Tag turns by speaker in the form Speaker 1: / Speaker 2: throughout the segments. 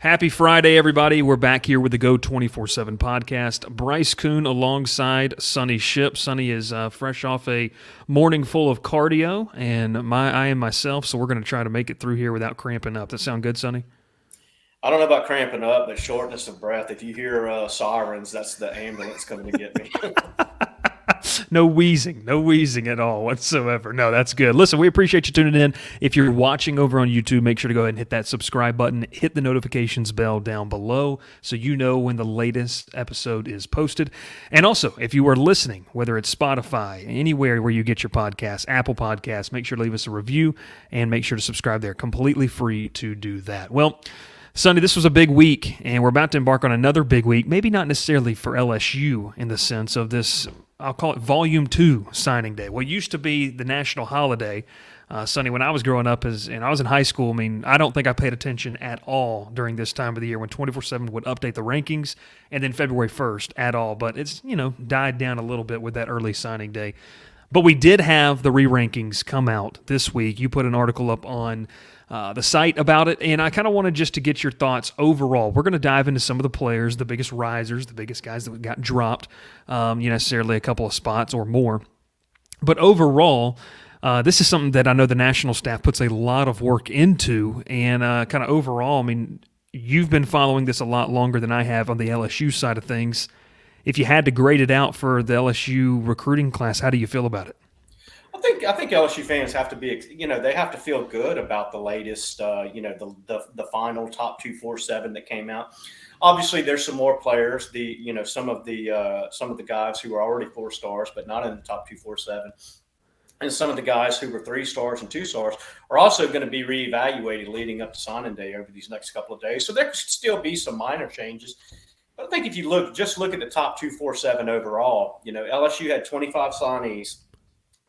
Speaker 1: Happy Friday, everybody. We're back here with the Go 24/7 podcast. Bryce Koon alongside Sonny Shipp. Sonny is fresh off a morning full of cardio, and I am myself, so we're going to try to make it through here without cramping up. That sound good, Sonny?
Speaker 2: I don't know about cramping up, but shortness of breath. If you hear sirens, that's the ambulance coming to get me.
Speaker 1: No wheezing at all whatsoever. No, that's good. Listen, we appreciate you tuning in. If you're watching over on YouTube, make sure to go ahead and hit that subscribe button, hit the notifications bell down below so you know when the latest episode is posted. And also, if you are listening, whether it's Spotify, anywhere where you get your podcasts, Apple Podcasts, make sure to leave us a review and make sure to subscribe there. Completely free to do that. Well, Sonny, this was a big week, and we're about to embark on another big week, maybe not necessarily for LSU in the sense of this, I'll call it Volume 2 signing day. What used to be the national holiday, Sonny, when I was growing up and I was in high school, I don't think I paid attention at all during this time of the year when 24/7 would update the rankings, and then February 1st at all. But it's, died down a little bit with that early signing day. But we did have the re-rankings come out this week. You put an article up on the site about it, and I kind of wanted just to get your thoughts overall. We're going to dive into some of the players, the biggest risers, the biggest guys that got dropped, necessarily a couple of spots or more. But overall, this is something that I know the national staff puts a lot of work into, and kind of overall, you've been following this a lot longer than I have on the LSU side of things. If you had to grade it out for the LSU recruiting class, how do you feel about it?
Speaker 2: I think LSU fans have to be, they have to feel good about the latest, the final top 247 that came out. Obviously, there's some more players. Some of the guys who are already 4 stars, but not in the top 247, and some of the guys who were 3 stars and 2 stars are also going to be reevaluated leading up to signing day over these next couple of days. So there could still be some minor changes. But I think if you look at the top 247 overall, LSU had 25 signees.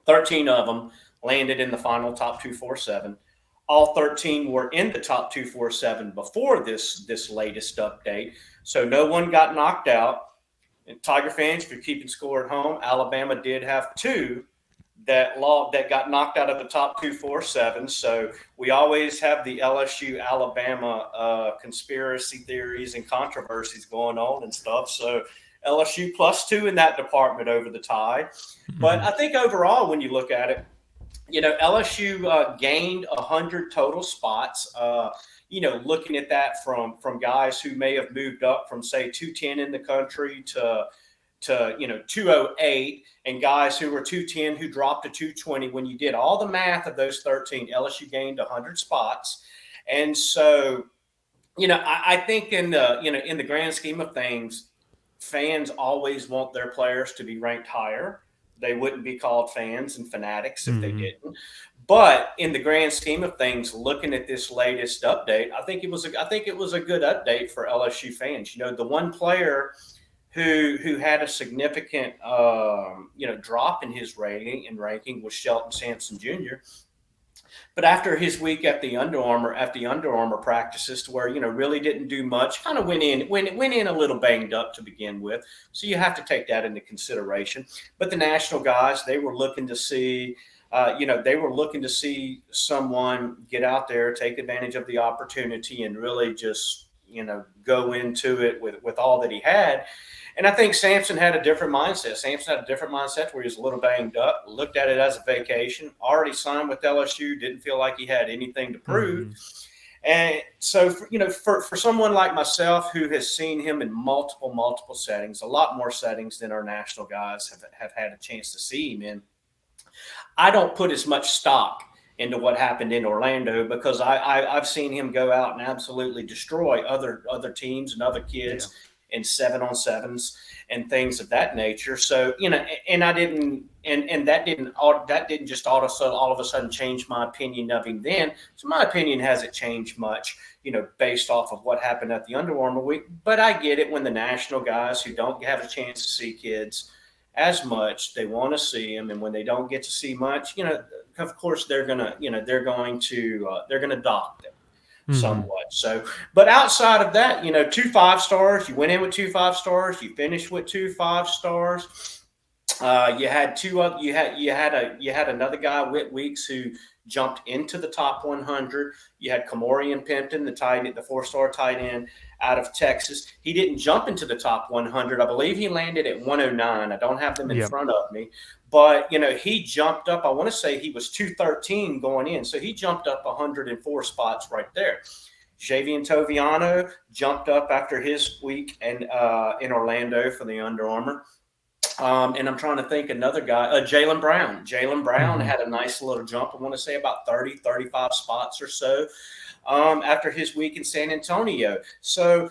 Speaker 2: 13 of them landed in the final top 247. All 13 were in the top 247 before this latest update. So no one got knocked out. And Tiger fans, if you're keeping score at home, Alabama did have 2 that got knocked out of the top 247. So we always have the LSU Alabama conspiracy theories and controversies going on and stuff. So LSU +2 in that department over the Tide. But I think overall, when you look at it, LSU gained 100 total spots. Looking at that from guys who may have moved up from, say, 210 in the country to 208, and guys who were 210 who dropped to 220. When you did all the math of those 13, LSU gained 100 spots. And so, I think in the grand scheme of things, fans always want their players to be ranked higher. They wouldn't be called fans and fanatics if they didn't. But in the grand scheme of things, looking at this latest update, I think it was a good update for LSU fans. The one player who had a significant drop in his ranking was Shelton Sampson Jr. But after his week at the Under Armour practices, to where really didn't do much, kind of went in a little banged up to begin with. So you have to take that into consideration. But the national guys, they were looking to see, someone get out there, take advantage of the opportunity, and really just go into it with all that he had. And I think Sampson had a different mindset. Where he was a little banged up, looked at it as a vacation, already signed with LSU, didn't feel like he had anything to prove. And so, for someone like myself who has seen him in multiple settings, a lot more settings than our national guys have had a chance to see him in, I don't put as much stock into what happened in Orlando, because I've seen him go out and absolutely destroy other teams and other kids. Yeah. In 7-on-7s and things of that nature. So, and I didn't, and that didn't just all of a sudden change my opinion of him then. So my opinion hasn't changed much, based off of what happened at the Under Armour week. But I get it when the national guys who don't have a chance to see kids as much, they want to see them. And when they don't get to see much, of course they're going to dock them. Somewhat. So, but outside of that, 2 5 stars, you went in with 2 5 stars, you finished with 2 5 stars. You had you had another guy, Whit Weeks, who jumped into the top 100. You had Kamorian Pimpton, the 4-star tight end out of Texas. He didn't jump into the top 100. I believe he landed at 109. I don't have them in
Speaker 1: Yep.
Speaker 2: front of me, but he jumped up. I want to say he was 213 going in, so he jumped up 104 spots right there. Javian Toviano jumped up after his week in Orlando for the Under Armour. And I'm trying to think another guy, Jalen Brown. Jalen Brown had a nice little jump. I want to say about 30, 35 spots or so after his week in San Antonio. So,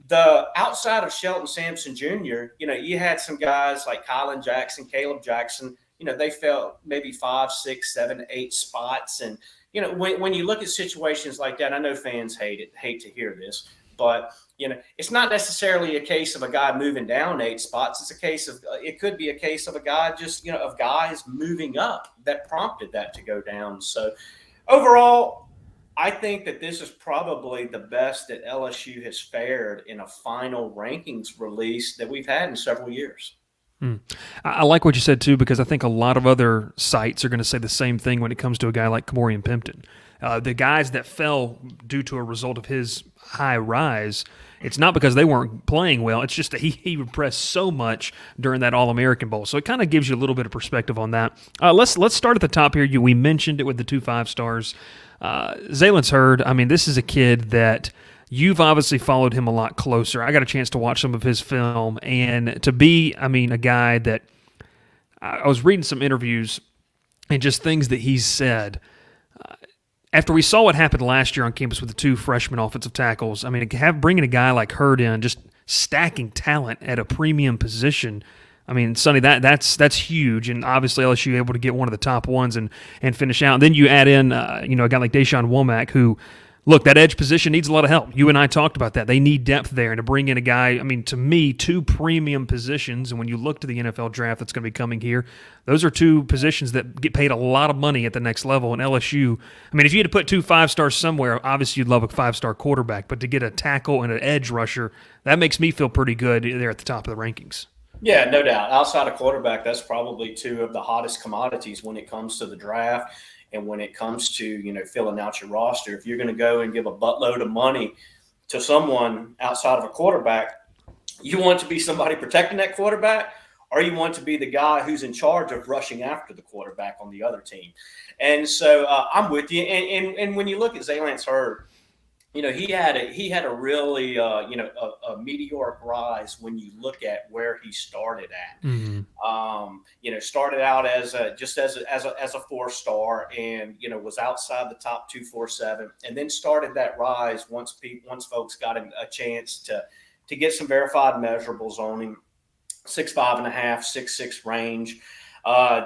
Speaker 2: the outside of Shelton Sampson Jr., you had some guys like Colin Jackson, Caleb Jackson, they fell maybe 5, 6, 7, 8 spots. And, when you look at situations like that, I know fans hate to hear this, but it's not necessarily a case of a guy moving down 8 spots. It's a case of it could be a case of a guy just of guys moving up that prompted that to go down. So overall, I think that this is probably the best that LSU has fared in a final rankings release that we've had in several years.
Speaker 1: I like what you said too, because I think a lot of other sites are going to say the same thing when it comes to a guy like Kamorian Pimpton. The guys that fell due to a result of his high rise, it's not because they weren't playing well. It's just that he impressed so much during that All-American Bowl. So it kind of gives you a little bit of perspective on that. Let's start at the top here. We mentioned it with the 2 5-stars. Zaylent's Hurd, I mean, this is a kid that you've obviously followed him a lot closer. I got a chance to watch some of his film, and to be, a guy that I was reading some interviews and just things that he's said. After we saw what happened last year on campus with the 2 freshman offensive tackles, bringing a guy like Hurd in, just stacking talent at a premium position. Sonny, that's huge, and obviously LSU able to get one of the top ones and finish out. And then you add in, a guy like Deshaun Womack, who, look, that edge position needs a lot of help. You and I talked about that. They need depth there, and to bring in a guy, to me, 2 premium positions, and when you look to the NFL draft that's going to be coming here, those are 2 positions that get paid a lot of money at the next level. And LSU, if you had to put 2 5-stars somewhere, obviously you'd love a 5-star quarterback, but to get a tackle and an edge rusher, that makes me feel pretty good there at the top of the rankings.
Speaker 2: Yeah, no doubt. Outside of quarterback, that's probably 2 of the hottest commodities when it comes to the draft and when it comes to, filling out your roster. If you're going to go and give a buttload of money to someone outside of a quarterback, you want to be somebody protecting that quarterback, or you want to be the guy who's in charge of rushing after the quarterback on the other team. And so I'm with you. And when you look at Zaylent's Hurd, he had a really a meteoric rise when you look at where he started at. Started out as a 4-star, and was outside the top 247, and then started that rise once folks got him a chance to get some verified measurables on him. 6'5.5", 6'6" range.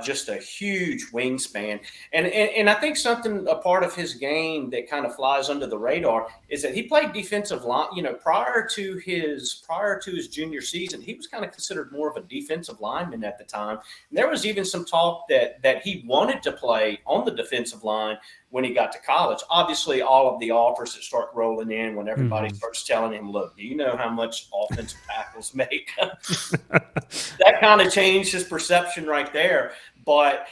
Speaker 2: Just a huge wingspan. And I think a part of his game that kind of flies under the radar is that he played defensive line, prior to his junior season. He was kind of considered more of a defensive lineman at the time. And there was even some talk that he wanted to play on the defensive line when he got to college. Obviously, all of the offers that start rolling in when everybody starts telling him, look, do you know how much offensive tackles make? That kind of changed his perception right there. But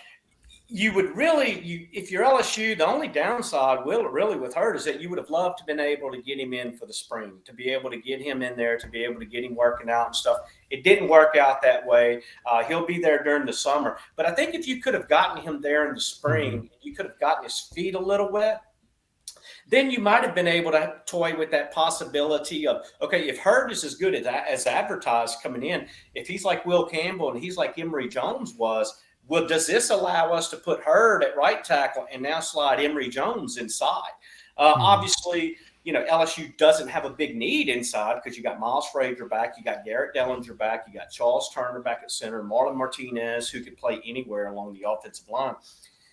Speaker 2: you would really, if you're LSU, the only downside really with Hurd is that you would have loved to have been able to get him in for the spring, to be able to get him in there, to be able to get him working out and stuff. It didn't work out that way. He'll be there during the summer. But I think if you could have gotten him there in the spring, you could have gotten his feet a little wet, then you might have been able to toy with that possibility of, okay, if Hurd is as good as advertised coming in, if he's like Will Campbell and he's like Emory Jones was, well, does this allow us to put Hurd at right tackle and now slide Emory Jones inside? Obviously, LSU doesn't have a big need inside because you got Miles Frazier back, you got Garrett Dellinger back, you got Charles Turner back at center, Marlon Martinez, who could play anywhere along the offensive line.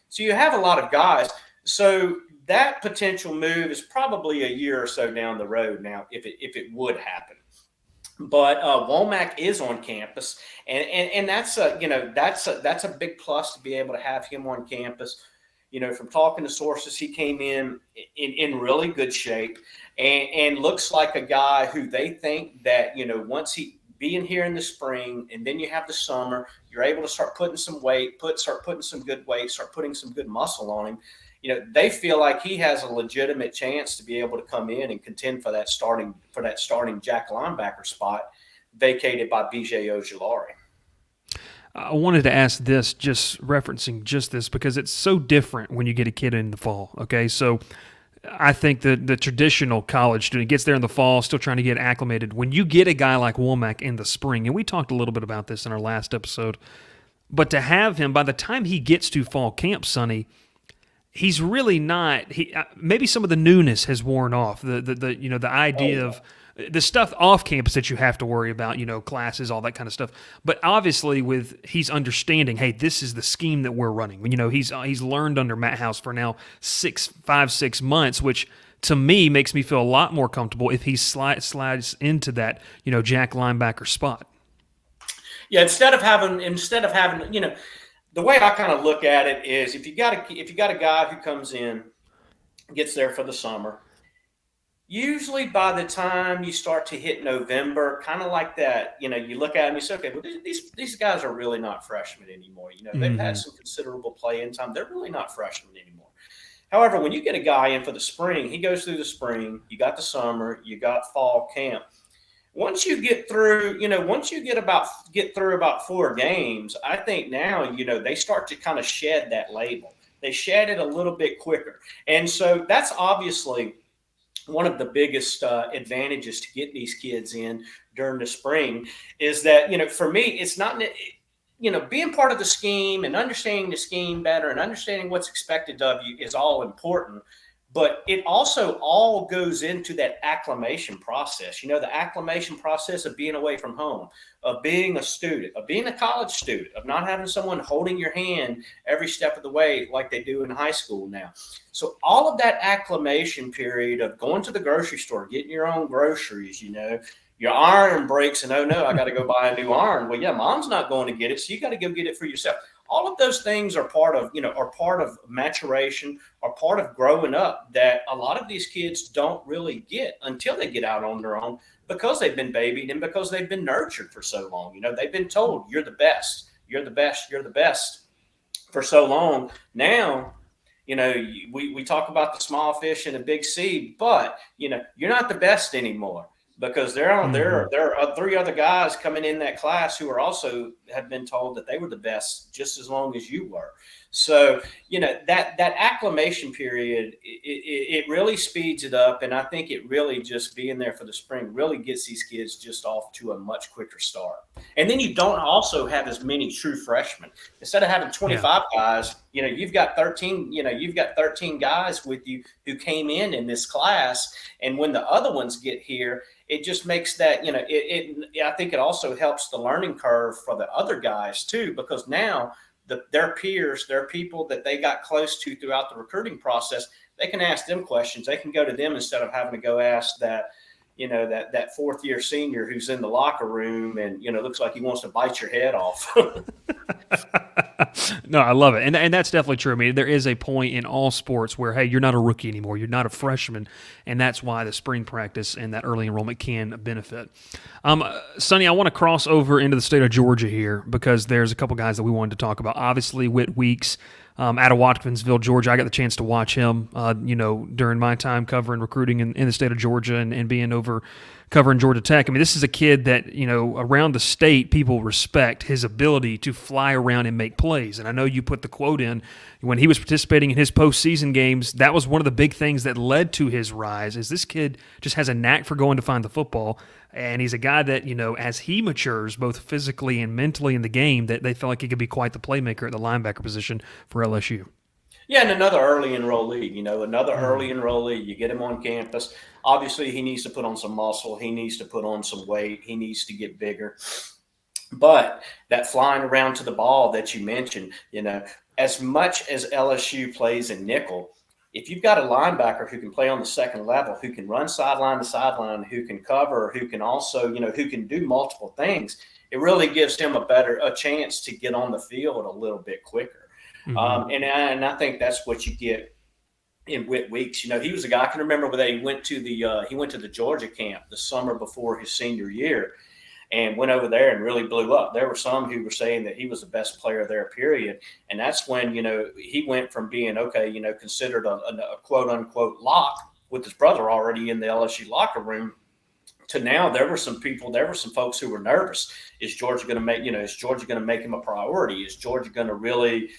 Speaker 2: So you have a lot of guys. So that potential move is probably a year or so down the road now, if it would happen. But Womack is on campus, and that's a big plus to be able to have him on campus. From talking to sources, he came in really good shape, and looks like a guy who they think that once he being here in the spring, and then you have the summer, you're able to start putting some weight, start putting some good weight, start putting some good muscle on him. They feel like he has a legitimate chance to be able to come in and contend for that starting jack linebacker spot vacated by BJ Ojulari.
Speaker 1: I wanted to ask this, just referencing just this, because it's so different when you get a kid in the fall. Okay, so I think the traditional college student gets there in the fall, still trying to get acclimated. When you get a guy like Womack in the spring, and we talked a little bit about this in our last episode, but to have him, by the time he gets to fall camp, Sonny, he's really not. Maybe some of the newness has worn off. The idea of the stuff off campus that you have to worry about, classes, all that kind of stuff. But obviously, he's understanding, hey, this is the scheme that we're running. He's learned under Matt House for now 6 months, which to me makes me feel a lot more comfortable if he slides into that jack linebacker spot.
Speaker 2: Yeah, instead of having the way I kind of look at it is if you got a guy who comes in, gets there for the summer. Usually by the time you start to hit November, kind of like that, you look at them, you say, okay, well, these guys are really not freshmen anymore. They've had some considerable play-in time. They're really not freshmen anymore. However, when you get a guy in for the spring, he goes through the spring, you got the summer, you got fall camp. Once you get through, get through about 4 games, I think now, they start to kind of shed that label. They shed it a little bit quicker. And so that's obviously one of the biggest advantages to get these kids in during the spring is that, for me, it's not, being part of the scheme and understanding the scheme better and understanding what's expected of you is all important. But it also all goes into that acclimation process, the acclimation process of being away from home, of being a student, of being a college student, of not having someone holding your hand every step of the way like they do in high school now. So all of that acclimation period of going to the grocery store, getting your own groceries, your iron breaks and, oh no, I got to go buy a new iron. Well, yeah, mom's not going to get it. So you got to go get it for yourself. All of those things are part of maturation, are part of growing up that a lot of these kids don't really get until they get out on their own because they've been babied and because they've been nurtured for so long. They've been told you're the best, you're the best, you're the best for so long. Now, we talk about the small fish and the big sea, but, you're not the best anymore. Because there are 3 other guys coming in that class who are also have been told that they were the best just as long as you were. So, that acclimation period, it really speeds it up. And I think it really just being there for the spring really gets these kids just off to a much quicker start. And then you don't also have as many true freshmen. Instead of having 25 guys, you've got 13, you've got 13 guys with you who came in this class. And when the other ones get here, it just makes that, I think it also helps the learning curve for the other guys too, because now their peers, their people that they got close to throughout the recruiting process, they can ask them questions. They can go to them instead of having to go ask that, that 4th-year senior who's in the locker room and, looks like he wants to bite your head off.
Speaker 1: No, I love it. And that's definitely true. I mean, there is a point in all sports where, hey, you're not a rookie anymore. You're not a freshman. And that's why the spring practice and that early enrollment can benefit. Sonny, I want to cross over into the state of Georgia here because there's a couple guys that we wanted to talk about. Obviously, Whit Weeks out of Watkinsville, Georgia. I got the chance to watch him, during my time covering recruiting in the state of Georgia and being over covering Georgia Tech. I mean, this is a kid that, around the state, people respect his ability to fly around and make plays. And I know you put the quote in when he was participating in his postseason games. That was one of the big things that led to his rise is this kid just has a knack for going to find the football. And he's a guy that, as he matures, both physically and mentally in the game, that they feel like he could be quite the playmaker at the linebacker position for LSU.
Speaker 2: Yeah, and another early enrollee, early enrollee, you get him on campus. Obviously, he needs to put on some muscle. He needs to put on some weight. He needs to get bigger. But that flying around to the ball that you mentioned, as much as LSU plays in nickel, if you've got a linebacker who can play on the second level, who can run sideline to sideline, who can cover, who can also, who can do multiple things, it really gives him a chance to get on the field a little bit quicker. Mm-hmm. And I think that's what you get in Whit Weeks. He was a guy I can remember when he went to the Georgia camp the summer before his senior year. and went over there and really blew up. There were some who were saying that he was the best player there, period. And that's when, he went from being, considered a quote unquote lock with his brother already in the LSU locker room to now there were some folks who were nervous. Is Georgia going to make him a priority? Is Georgia going to really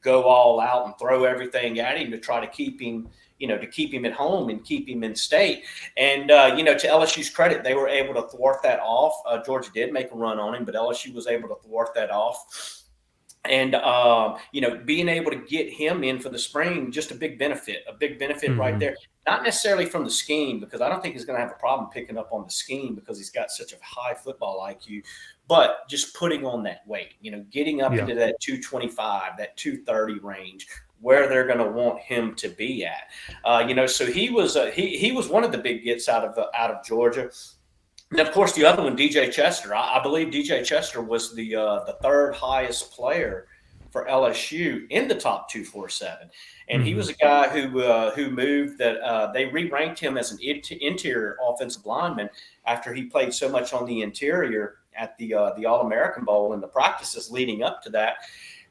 Speaker 2: go all out and throw everything at him to try to keep him at home and keep him in state? And, to LSU's credit, they were able to thwart that off. Georgia did make a run on him, but LSU was able to thwart that off. And, being able to get him in for the spring, just a big benefit right there. Not necessarily from the scheme, because I don't think he's going to have a problem picking up on the scheme because he's got such a high football IQ, but just putting on that weight, getting up into that 225, that 230 range, where they're going to want him to be at. So he was one of the big gets out of Georgia. And of course, the other one, DJ Chester. I believe DJ Chester was the third highest player for LSU in the top 247, and he was a guy who moved. That they re-ranked him as an interior offensive lineman after he played so much on the interior at the All-American Bowl and the practices leading up to that.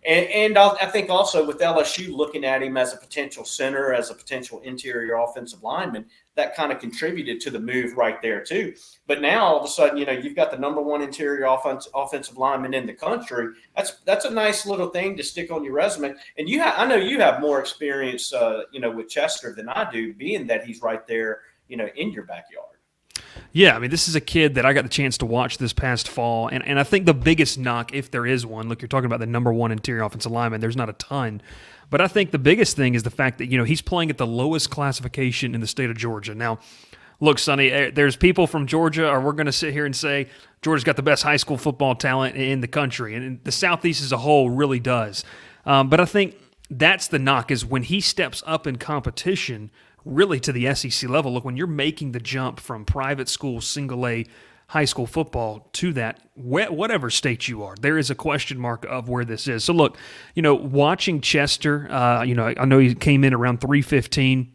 Speaker 2: And I think also with LSU looking at him as a potential center, as a potential interior offensive lineman, that kind of contributed to the move right there too. But now all of a sudden, you've got the number one interior offensive lineman in the country. That's a nice little thing to stick on your resume. And I know you have more experience, with Chester than I do, being that he's right there, in your backyard.
Speaker 1: Yeah, I mean, this is a kid that I got the chance to watch this past fall, and I think the biggest knock, if there is one, look, you're talking about the number one interior offensive lineman, there's not a ton, but I think the biggest thing is the fact that, he's playing at the lowest classification in the state of Georgia. Now, look, Sonny, there's people from Georgia, or we're going to sit here and say Georgia's got the best high school football talent in the country, and the Southeast as a whole really does. But I think that's the knock, is when he steps up in competition really to the SEC level. Look, when you're making the jump from private school, single A high school football to that, whatever state you are, there is a question mark of where this is. So look, watching Chester, I know he came in around 315.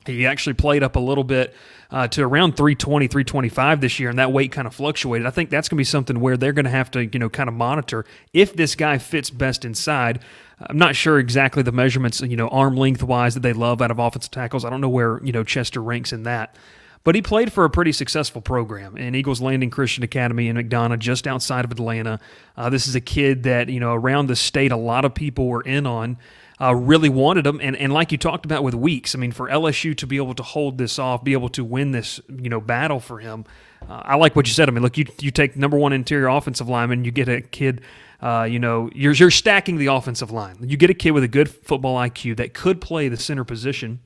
Speaker 1: He actually played up a little bit to around 320, 325 this year, and that weight kind of fluctuated. I think that's going to be something where they're going to have to, kind of monitor if this guy fits best inside. I'm not sure exactly the measurements, arm length-wise that they love out of offensive tackles. I don't know where, Chester ranks in that. But he played for a pretty successful program in Eagles Landing Christian Academy in McDonough, just outside of Atlanta. This is a kid that, around the state, a lot of people were in on. Really wanted him, and like you talked about with Weeks, I mean, for LSU to be able to hold this off, be able to win this, battle for him, I like what you said. I mean, look, you take number one interior offensive lineman, you get a kid, you're stacking the offensive line. You get a kid with a good football IQ that could play the center position.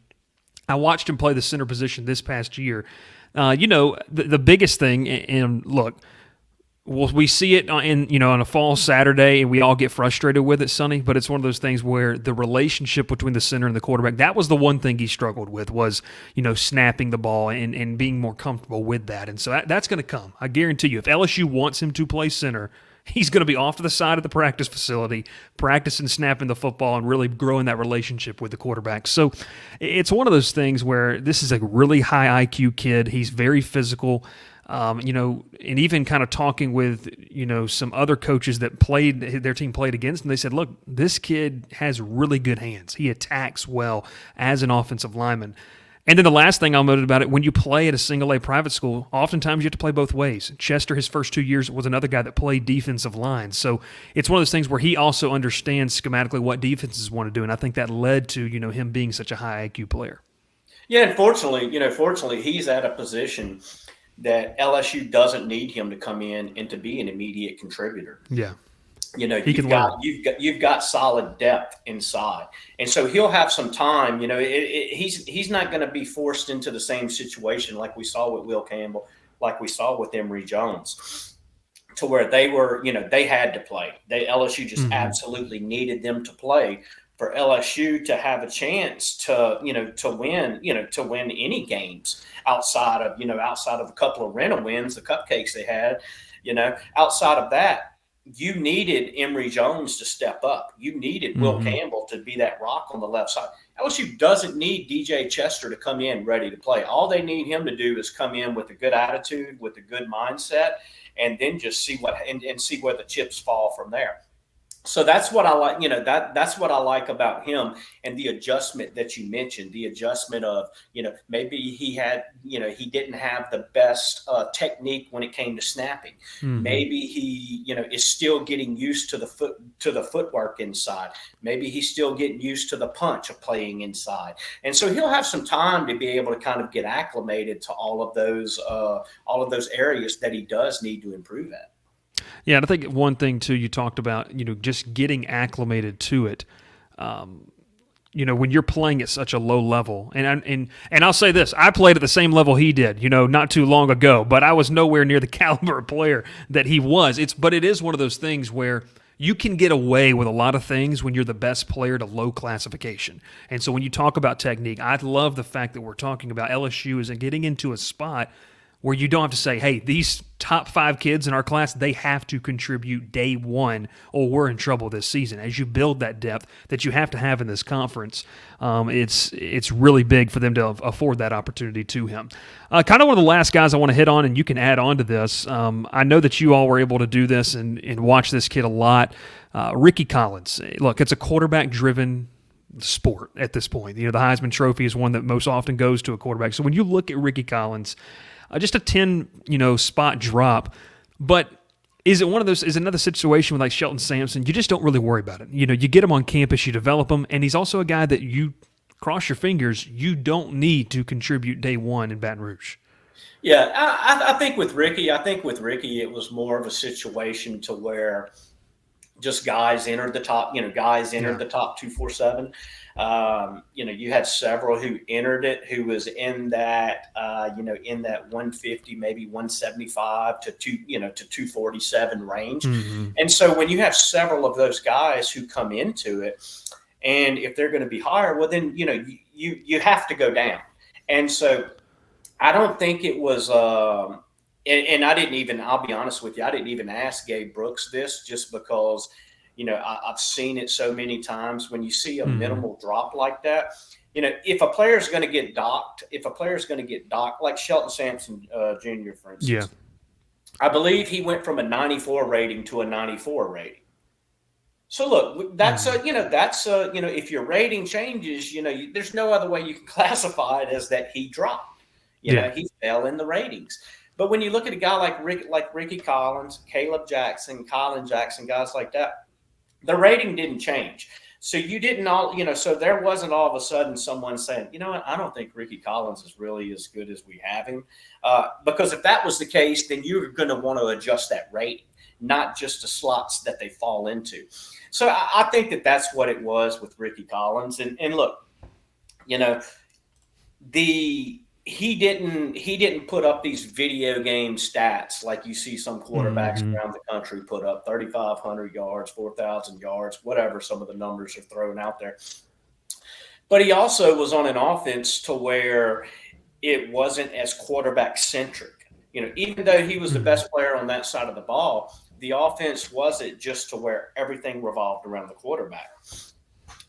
Speaker 1: I watched him play the center position this past year. The biggest thing, and look, well, we see it on a fall Saturday, and we all get frustrated with it, Sonny. But it's one of those things where the relationship between the center and the quarterback, that was the one thing he struggled with, was snapping the ball and being more comfortable with that. And so that's going to come. I guarantee you, if LSU wants him to play center, he's going to be off to the side of the practice facility, practicing snapping the football and really growing that relationship with the quarterback. So it's one of those things where this is a really high IQ kid. He's very physical. And even kind of talking with, some other coaches that their team played against, and they said, look, this kid has really good hands. He attacks well as an offensive lineman. And then the last thing I'll note about it, when you play at a single A private school, oftentimes you have to play both ways. Chester, his first 2 years, was another guy that played defensive line. So it's one of those things where he also understands schematically what defenses want to do, and I think that led to, him being such a high IQ player.
Speaker 2: Yeah, and fortunately, he's at a position that LSU doesn't need him to come in and to be an immediate contributor.
Speaker 1: Yeah.
Speaker 2: You've got solid depth inside, and so he'll have some time. He's not going to be forced into the same situation like we saw with Will Campbell, like we saw with Emory Jones, to where they were, they had to play. LSU just absolutely needed them to play for LSU to have a chance to win any games outside of a couple of rental wins, the cupcakes they had, outside of that. you needed Emory Jones to step up. You needed Will Campbell to be that rock on the left side. LSU doesn't need DJ Chester to come in ready to play. All they need him to do is come in with a good attitude, with a good mindset, and then just see and see where the chips fall from there. So that's what I like, that's what I like about him, and the adjustment that you mentioned, the adjustment of, maybe he didn't have the best technique when it came to snapping. Maybe he, is still getting used to the footwork inside. Maybe he's still getting used to the punch of playing inside. And so he'll have some time to be able to kind of get acclimated to all of those areas that he does need to improve at.
Speaker 1: Yeah, and I think one thing too you talked about, just getting acclimated to it. When you're playing at such a low level, and I'll say this, I played at the same level he did, not too long ago, but I was nowhere near the caliber of player that he was. But it is one of those things where you can get away with a lot of things when you're the best player to low classification. And so when you talk about technique, I love the fact that we're talking about LSU is getting into a spot where you don't have to say, hey, these top 5 kids in our class, they have to contribute day one or we're in trouble this season. As you build that depth that you have to have in this conference, it's really big for them to afford that opportunity to him. Kind of one of the last guys I want to hit on, and you can add on to this. I know that you all were able to do this and watch this kid a lot. Ricky Collins. Look, it's a quarterback-driven sport at this point. The Heisman Trophy is one that most often goes to a quarterback. So when you look at Ricky Collins, just a 10, spot drop. But is it one of those? Is another situation with like Shelton Sampson? You just don't really worry about it. You get him on campus, you develop him, and he's also a guy that you cross your fingers. You don't need to contribute day one in Baton Rouge.
Speaker 2: Yeah, I think with Ricky, it was more of a situation to where just guys entered the top. The top 247. You had several who entered it, who was in that, in that 150, maybe 175 to 247 range. And so when you have several of those guys who come into it, and if they're going to be higher, well, then, you have to go down. And so I don't think it was, and I'll be honest with you, I didn't even ask Gabe Brooks this just because, I've seen it so many times. When you see a minimal drop like that, if a player is going to get docked, like Shelton Sampson Jr., for instance, I believe he went from a 94 rating to a 94 rating. So look, if your rating changes, there's no other way you can classify it as that he dropped. He fell in the ratings. But when you look at a guy like Ricky Collins, Caleb Jackson, Colin Jackson, guys like that, the rating didn't change. So you didn't so there wasn't all of a sudden someone saying, I don't think Ricky Collins is really as good as we have him. Because if that was the case, then you're going to want to adjust that rating, not just the slots that they fall into. So I think that's what it was with Ricky Collins. And look, he didn't put up these video game stats like you see some quarterbacks around the country put up, 3,500 yards, 4,000 yards, whatever some of the numbers are thrown out there. But he also was on an offense to where it wasn't as quarterback centric. Even though he was the best player on that side of the ball, the offense wasn't just to where everything revolved around the quarterback.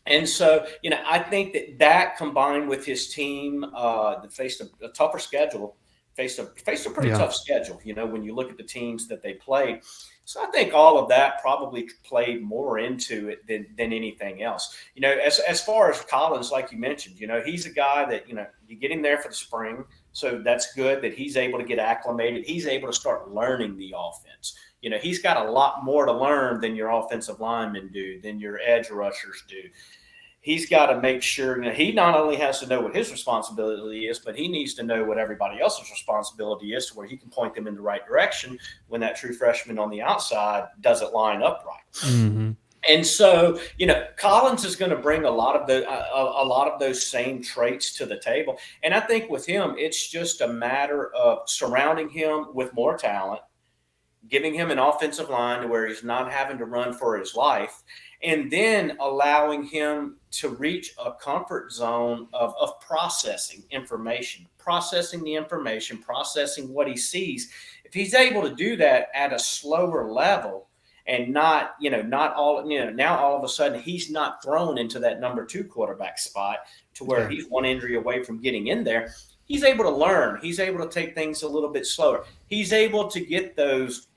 Speaker 2: And so, I think that combined with his team that faced a tougher schedule, faced a pretty tough schedule, when you look at the teams that they played. So I think all of that probably played more into it than anything else. As far as Collins, like you mentioned, he's a guy that, you get him there for the spring. So that's good that he's able to get acclimated. He's able to start learning the offense. He's got a lot more to learn than your offensive linemen do, than your edge rushers do. He's got to make sure he not only has to know what his responsibility is, but he needs to know what everybody else's responsibility is, to where he can point them in the right direction when that true freshman on the outside doesn't line up right. And so, Collins is going to bring a lot of those same traits to the table. And I think with him, it's just a matter of surrounding him with more talent, giving him an offensive line to where he's not having to run for his life, and then allowing him to reach a comfort zone of processing information, processing what he sees. If he's able to do that at a slower level and not, not all, now all of a sudden he's not thrown into that number 2 quarterback spot to where he's one injury away from getting in there. He's able to learn. He's able to take things a little bit slower. He's able to get those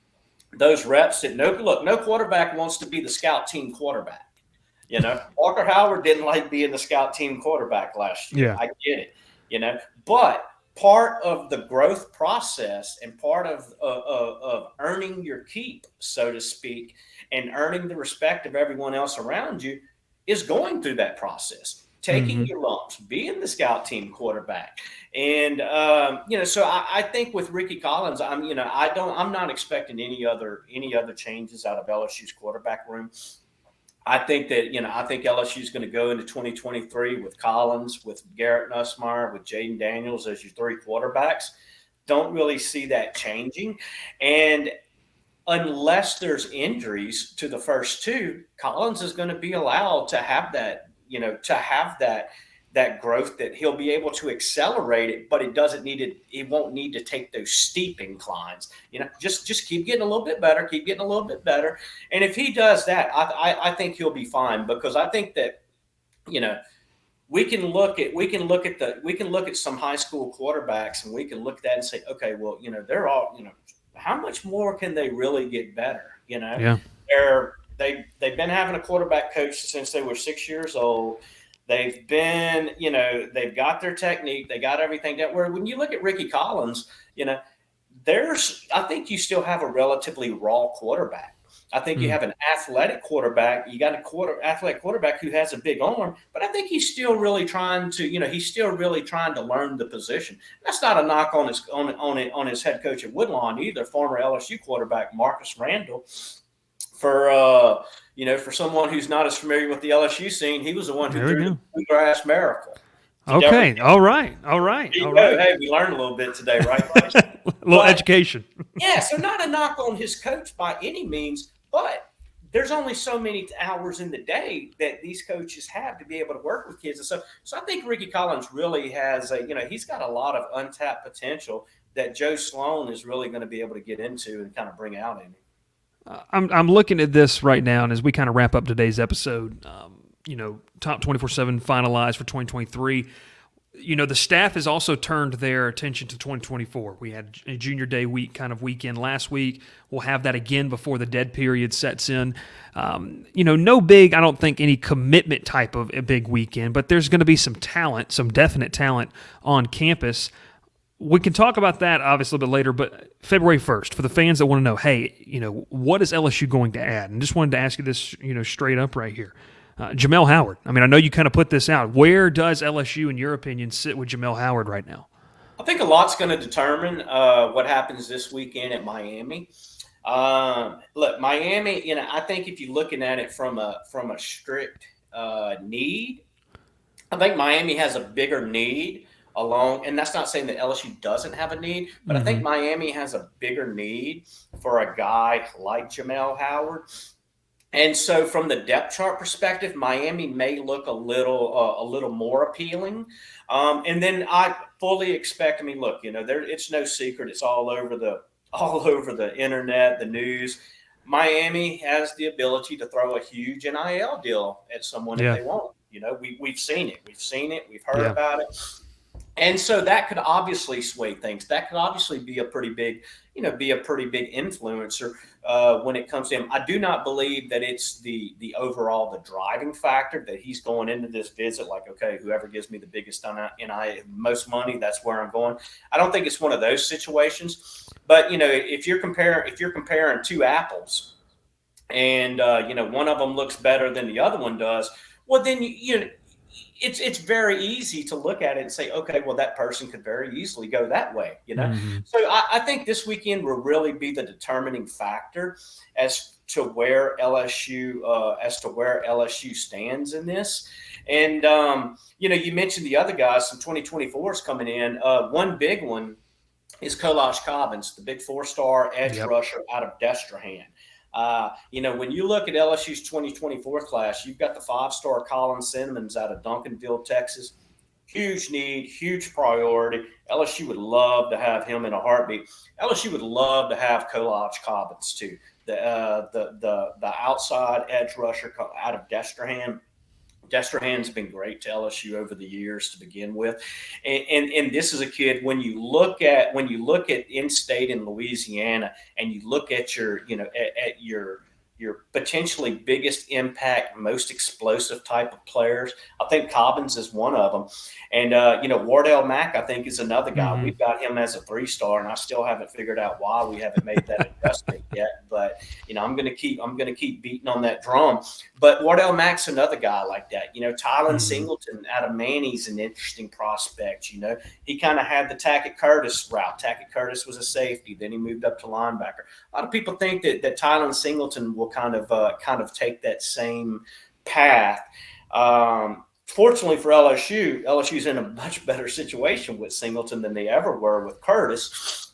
Speaker 2: reps that no quarterback wants to be the scout team quarterback. Walker Howard didn't like being the scout team quarterback last year.
Speaker 1: Yeah.
Speaker 2: I get it, but part of the growth process and part of earning your keep, so to speak, and earning the respect of everyone else around you is going through that process, taking your lumps, being the scout team quarterback. And, so I think with Ricky Collins, I'm not expecting any other changes out of LSU's quarterback room. I think that, I think LSU is going to go into 2023 with Collins, with Garrett Nussmeier, with Jaden Daniels as your 3 quarterbacks. Don't really see that changing. And unless there's injuries to the first 2, Collins is going to be allowed to have that, that growth, that he'll be able to accelerate it, but it won't need to take those steep inclines. Just keep getting a little bit better, And if he does that, I think he'll be fine, because I think that, we can look at some high school quarterbacks, and we can look at that and say, okay, well, they're all, how much more can they really get better?
Speaker 1: Yeah.
Speaker 2: They've been having a quarterback coach since they were 6 years old. They've been, they've got their technique. They got everything down. Where when you look at Ricky Collins, I think you still have a relatively raw quarterback. I think you have an athletic quarterback. You got athletic quarterback who has a big arm, but I think he's still really trying to, learn the position. That's not a knock on his head coach at Woodlawn either, former LSU quarterback Marcus Randall. For someone who's not as familiar with the LSU scene, he was the one who threw the bluegrass miracle.
Speaker 1: Okay. All right.
Speaker 2: Hey, we learned a little bit today, right, Bryce?
Speaker 1: A little education.
Speaker 2: Yeah, so not a knock on his coach by any means, but there's only so many hours in the day that these coaches have to be able to work with kids. And so I think Ricky Collins really has he's got a lot of untapped potential that Joe Sloan is really going to be able to get into and kind of bring out in him.
Speaker 1: I'm looking at this right now, and as we kind of wrap up today's episode, top 24/7 finalized for 2023. The staff has also turned their attention to 2024. We had a junior day weekend last week. We'll have that again before the dead period sets in. No big, I don't think any commitment type of a big weekend, but there's going to be some definite talent on campus. We can talk about that obviously a little bit later, but February 1st, for the fans that want to know, hey, what is LSU going to add? And just wanted to ask you this, straight up right here. Jamel Howard. I mean, I know you kind of put this out. Where does LSU, in your opinion, sit with Jamel Howard right now?
Speaker 2: I think a lot's going to determine what happens this weekend at Miami. Look, Miami, I think if you're looking at it from a strict need, I think Miami has a bigger need and that's not saying that LSU doesn't have a need, but I think Miami has a bigger need for a guy like Jamel Howard. And so from the depth chart perspective, Miami may look a little more appealing. And then I fully expect, look, it's no secret. It's all over the internet, the news. Miami has the ability to throw a huge NIL deal at someone if they want. We've seen it. We've heard about it. And so that could obviously sway things. That could obviously be a pretty big influencer when it comes to him. I do not believe that it's the driving factor that he's going into this visit like, okay, whoever gives me the biggest most money, that's where I'm going. I don't think it's one of those situations. But if you're comparing 2 apples, and one of them looks better than the other one does, well then it's very easy to look at it and say, okay, well, that person could very easily go that way, So I think this weekend will really be the determining factor as to where LSU stands in this. And you mentioned the other guys. Some 2024 is coming in. One big one is Kolash Cobbins, the big 4-star edge rusher out of Destrehan. When you look at LSU's 2024 class, you've got the 5-star Colin Cinnamons out of Duncanville, Texas. Huge need, huge priority. LSU would love to have him in a heartbeat. LSU would love to have Kolash Cobbins too. the outside edge rusher out of Destrehan. Destrehan's been great to LSU over the years to begin with, and this is a kid. When you look at in-state in Louisiana, and you look at your potentially biggest impact, most explosive type of players, I think Cobbins is one of them, and Wardell Mack I think is another guy.
Speaker 1: Mm-hmm.
Speaker 2: We've got him as a 3-star, and I still haven't figured out why we haven't made that adjustment yet. But I'm going to keep beating on that drum. But Wardell Mack's another guy like that. Tylen Singleton out of Manny's an interesting prospect. He kind of had the Tackett Curtis route. Tackett Curtis was a safety, then he moved up to linebacker. A lot of people think that Tylen Singleton will kind of take that same path. Fortunately for LSU's in a much better situation with Singleton than they ever were with Curtis.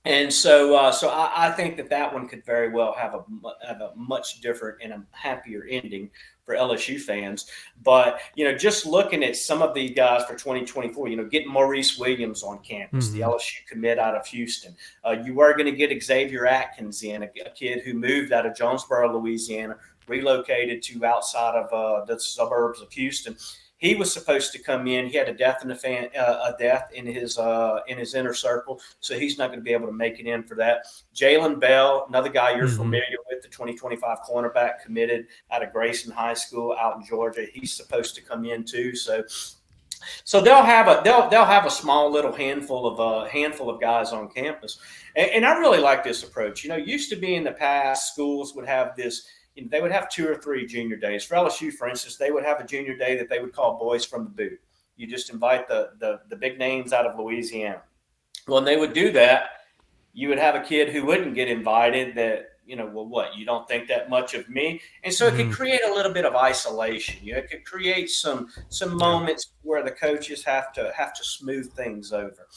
Speaker 2: And so I think that one could very well have a much different and a happier ending for LSU fans. But, just looking at some of these guys for 2024, getting Maurice Williams on campus, the LSU commit out of Houston. You are going to get Xavier Atkins in, a kid who moved out of Jonesboro, Louisiana, relocated to outside of the suburbs of Houston. He was supposed to come in. He had a death in his inner circle, so he's not going to be able to make it in for that. Jalen Bell, another guy you're familiar with, the 2025 cornerback, committed out of Grayson High School out in Georgia. He's supposed to come in too. So they'll have a small little handful of guys on campus, and I really like this approach. Used to be in the past, schools would have this. They would have 2 or 3 junior days. For LSU, for instance, they would have a junior day that they would call Boys from the Boot. You just invite the big names out of Louisiana. When they would do that, you would have a kid who wouldn't get invited that, you don't think that much of me? And so it could create a little bit of isolation. It could create some moments where the coaches have to smooth things over.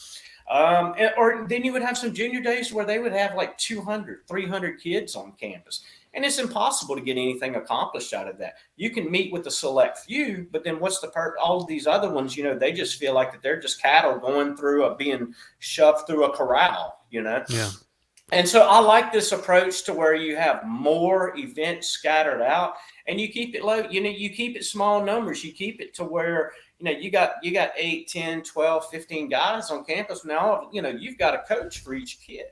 Speaker 2: Or then you would have some junior days where they would have like 200, 300 kids on campus. And it's impossible to get anything accomplished out of that. You can meet with a select few, but then what's all of these other ones, they just feel like that they're just cattle going through being shoved through a corral, Yeah. And so I like this approach to where you have more events scattered out and you keep it low, you keep it small numbers. You keep it to where, you got 8, 10, 12, 15 guys on campus. Now, you've got a coach for each kid.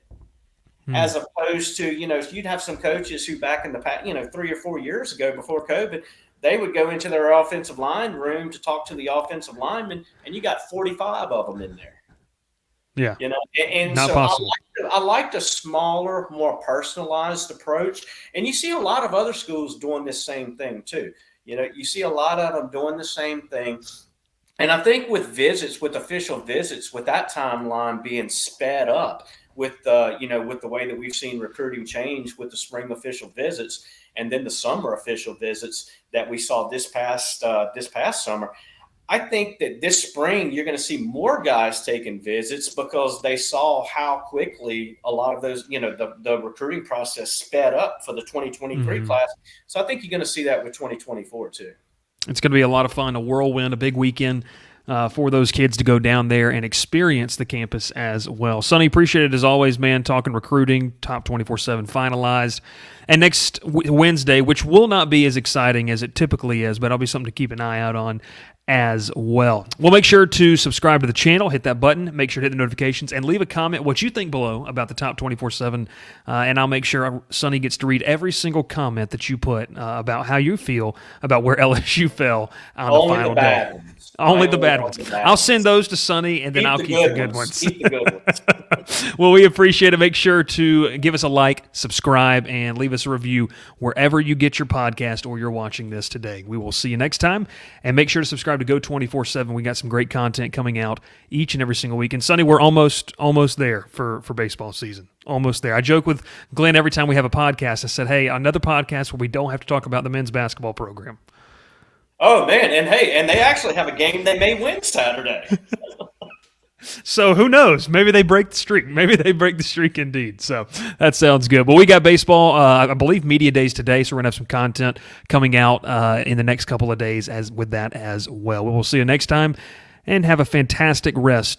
Speaker 2: As opposed to, you'd have some coaches who back in the past, 3 or 4 years ago before COVID, they would go into their offensive line room to talk to the offensive linemen, and you got 45 of them in there.
Speaker 1: Yeah.
Speaker 2: And
Speaker 1: not
Speaker 2: so
Speaker 1: possible.
Speaker 2: I like the smaller, more personalized approach. And you see a lot of other schools doing this same thing too. You see a lot of them doing the same thing. And I think with official visits, with that timeline being sped up, with the way that we've seen recruiting change with the spring official visits and then the summer official visits that we saw this past summer, I think that this spring you're going to see more guys taking visits because they saw how quickly a lot of those, the recruiting process sped up for the 2023 class. So I think you're going to see that with 2024 too.
Speaker 1: It's going to be a lot of fun, a whirlwind, a big weekend for those kids to go down there and experience the campus as well. Sonny, appreciate it as always, man, talking recruiting, Top 24/7 finalized. And next Wednesday, which will not be as exciting as it typically is, but it'll be something to keep an eye out on as well. Well, make sure to subscribe to the channel, hit that button, make sure to hit the notifications, and leave a comment what you think below about the Top 24/7, and I'll make sure Sonny gets to read every single comment that you put about how you feel about where LSU fell on the final day. Only the bad ones. I'll send those to Sonny, and then I'll keep the good ones.
Speaker 2: Keep the good ones.
Speaker 1: Well, we appreciate it. Make sure to give us a like, subscribe, and leave us a review wherever you get your podcast or you're watching this today. We will see you next time, and make sure to subscribe to Go 24/7. We got some great content coming out each and every single week. And Sonny, we're almost there for baseball season. Almost there. I joke with Glenn every time we have a podcast. I said, hey, another podcast where we don't have to talk about the men's basketball program.
Speaker 2: Oh, man. And hey, and they actually have a game they may win Saturday.
Speaker 1: So who knows? Maybe they break the streak. Maybe they break the streak indeed. So that sounds good. But we got baseball, I believe, media days today, so we're going to have some content coming out in the next couple of days with that as well. We'll see you next time, and have a fantastic rest